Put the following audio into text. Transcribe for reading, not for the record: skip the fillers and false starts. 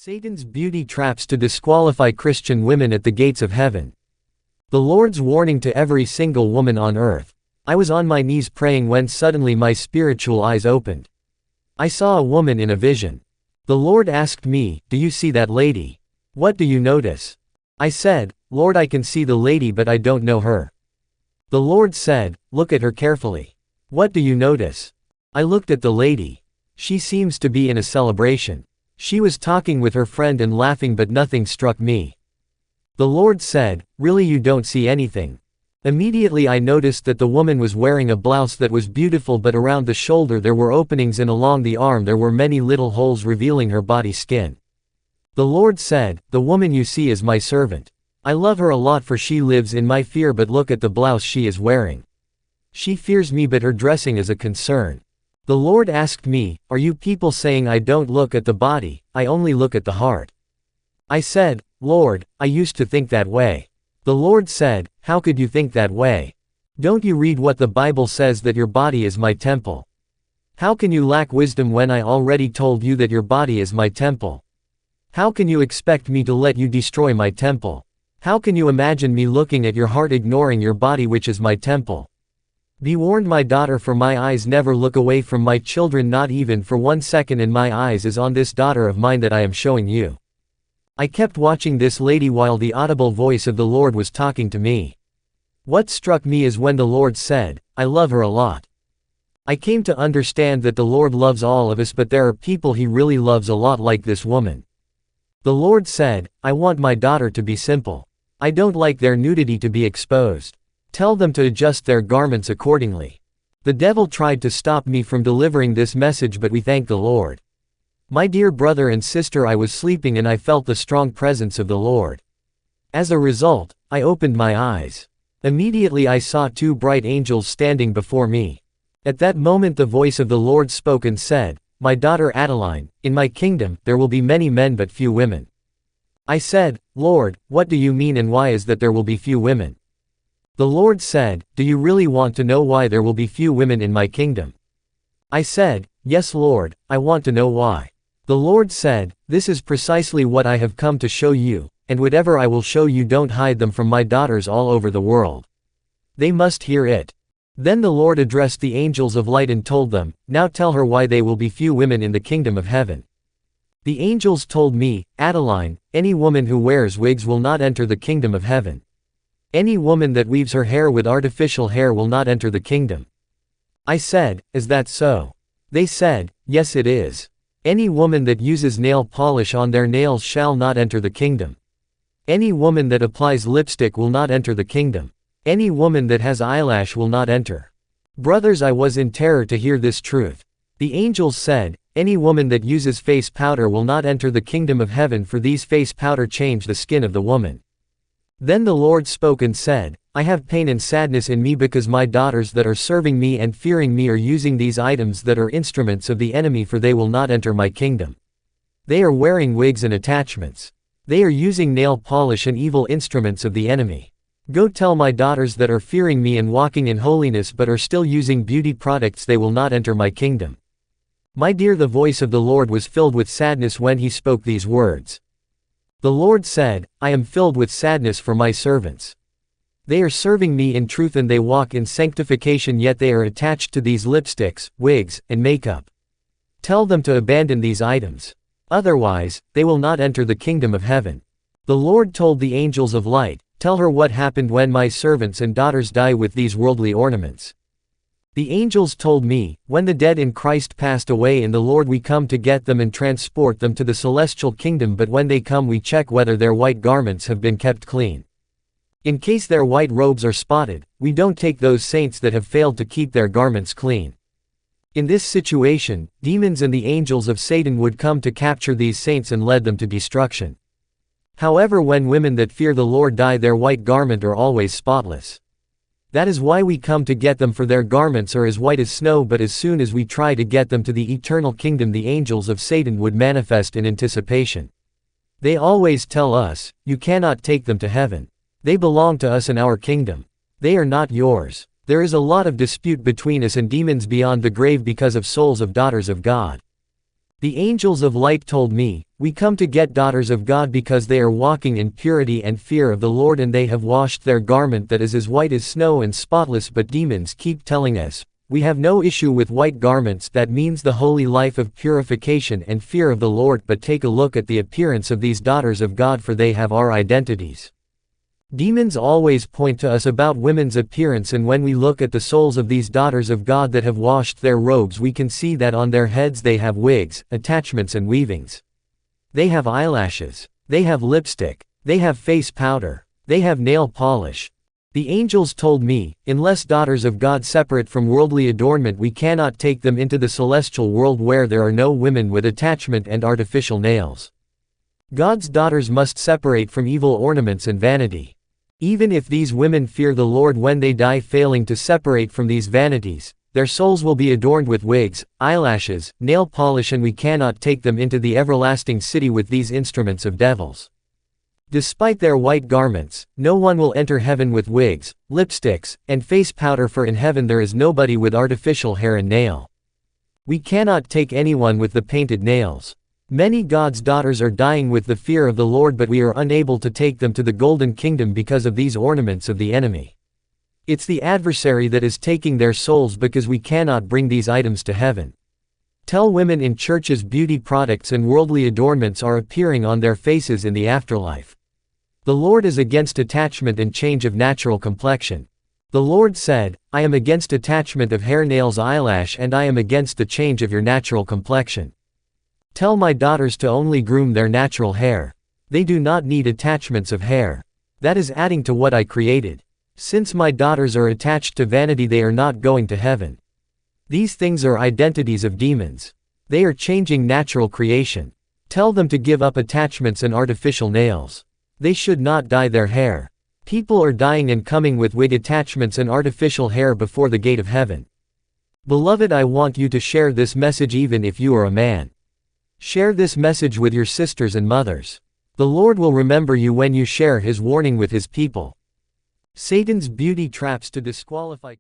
Satan's beauty traps to disqualify Christian women at the gates of heaven. The Lord's warning to every single woman on earth. I was on my knees praying when suddenly my spiritual eyes opened. I saw a woman in a vision. The Lord asked me, "Do you see that lady? What do you notice?" I said, "Lord, I can see the lady but I don't know her." The Lord said, "Look at her carefully. What do you notice?" I looked at the lady. She seems to be in a celebration. She was talking with her friend and laughing but nothing struck me. The Lord said, "Really you don't see anything?" Immediately I noticed that the woman was wearing a blouse that was beautiful but around the shoulder there were openings and along the arm there were many little holes revealing her body skin. The Lord said, "The woman you see is my servant. I love her a lot for she lives in my fear but look at the blouse she is wearing. She fears me but her dressing is a concern." The Lord asked me, "Are you people saying I don't look at the body, I only look at the heart?" I said, "Lord, I used to think that way." The Lord said, "How could you think that way? Don't you read what the Bible says that your body is my temple? How can you lack wisdom when I already told you that your body is my temple? How can you expect me to let you destroy my temple? How can you imagine me looking at your heart ignoring your body which is my temple? Be warned my daughter, for my eyes never look away from my children, not even for 1 second, and my eyes is on this daughter of mine that I am showing you." I kept watching this lady while the audible voice of the Lord was talking to me. What struck me is when the Lord said, "I love her a lot." I came to understand that the Lord loves all of us but there are people He really loves a lot like this woman. The Lord said, "I want my daughter to be simple. I don't like their nudity to be exposed. Tell them to adjust their garments accordingly." The devil tried to stop me from delivering this message but we thank the Lord. My dear brother and sister, I was sleeping and I felt the strong presence of the Lord. As a result, I opened my eyes. Immediately I saw 2 bright angels standing before me. At that moment the voice of the Lord spoke and said, "My daughter Adeline, in my kingdom, there will be many men but few women." I said, "Lord, what do you mean and why is that there will be few women?" The Lord said, "Do you really want to know why there will be few women in my kingdom?" I said, "Yes Lord, I want to know why." The Lord said, "This is precisely what I have come to show you, and whatever I will show you don't hide them from my daughters all over the world. They must hear it." Then the Lord addressed the angels of light and told them, "Now tell her why they will be few women in the kingdom of heaven." The angels told me, "Adeline, any woman who wears wigs will not enter the kingdom of heaven. Any woman that weaves her hair with artificial hair will not enter the kingdom." I said, "Is that so?" They said, "Yes it is. Any woman that uses nail polish on their nails shall not enter the kingdom. Any woman that applies lipstick will not enter the kingdom. Any woman that has eyelash will not enter." Brothers, I was in terror to hear this truth. The angels said, "Any woman that uses face powder will not enter the kingdom of heaven, for these face powder change the skin of the woman." Then the Lord spoke and said, "I have pain and sadness in me because my daughters that are serving me and fearing me are using these items that are instruments of the enemy, for they will not enter my kingdom. They are wearing wigs and attachments. They are using nail polish and evil instruments of the enemy. Go tell my daughters that are fearing me and walking in holiness but are still using beauty products, they will not enter my kingdom." My dear, the voice of the Lord was filled with sadness when He spoke these words. The Lord said, "I am filled with sadness for my servants. They are serving me in truth and they walk in sanctification, yet they are attached to these lipsticks, wigs, and makeup. Tell them to abandon these items. Otherwise, they will not enter the kingdom of heaven." The Lord told the angels of light, "Tell her what happened when my servants and daughters die with these worldly ornaments." The angels told me, "When the dead in Christ passed away in the Lord, we come to get them and transport them to the celestial kingdom, but when they come we check whether their white garments have been kept clean. In case their white robes are spotted, we don't take those saints that have failed to keep their garments clean." In this situation, demons and the angels of Satan would come to capture these saints and lead them to destruction. However, when women that fear the Lord die, their white garment are always spotless. That is why we come to get them, for their garments are as white as snow, but as soon as we try to get them to the eternal kingdom, the angels of Satan would manifest in anticipation. They always tell us, "You cannot take them to heaven. They belong to us in our kingdom. They are not yours." There is a lot of dispute between us and demons beyond the grave because of souls of daughters of God. The angels of light told me, "We come to get daughters of God because they are walking in purity and fear of the Lord and they have washed their garment that is as white as snow and spotless." But demons keep telling us, "We have no issue with white garments, that means the holy life of purification and fear of the Lord." But take a look at the appearance of these daughters of God, for they have our identities. Demons always point to us about women's appearance, and when we look at the souls of these daughters of God that have washed their robes, we can see that on their heads they have wigs, attachments and weavings. They have eyelashes. They have lipstick. They have face powder. They have nail polish. The angels told me, unless daughters of God separate from worldly adornment, we cannot take them into the celestial world where there are no women with attachment and artificial nails. God's daughters must separate from evil ornaments and vanity. Even if these women fear the Lord, when they die failing to separate from these vanities, their souls will be adorned with wigs, eyelashes, nail polish, and we cannot take them into the everlasting city with these instruments of devils. Despite their white garments, no one will enter heaven with wigs, lipsticks, and face powder, for in heaven there is nobody with artificial hair and nail. We cannot take anyone with the painted nails. Many God's daughters are dying with the fear of the Lord, but we are unable to take them to the golden kingdom because of these ornaments of the enemy. It's the adversary that is taking their souls because we cannot bring these items to heaven. Tell women in churches beauty products and worldly adornments are appearing on their faces in the afterlife. The Lord is against attachment and change of natural complexion. The Lord said, "I am against attachment of hair, nails, eyelash, and I am against the change of your natural complexion." Tell my daughters to only groom their natural hair. They do not need attachments of hair. That is adding to what I created. Since my daughters are attached to vanity, they are not going to heaven. These things are identities of demons. They are changing natural creation. Tell them to give up attachments and artificial nails. They should not dye their hair. People are dying and coming with wig attachments and artificial hair before the gate of heaven. Beloved, I want you to share this message even if you are a man. Share this message with your sisters and mothers. The Lord will remember you when you share His warning with His people. Satan's beauty traps to disqualify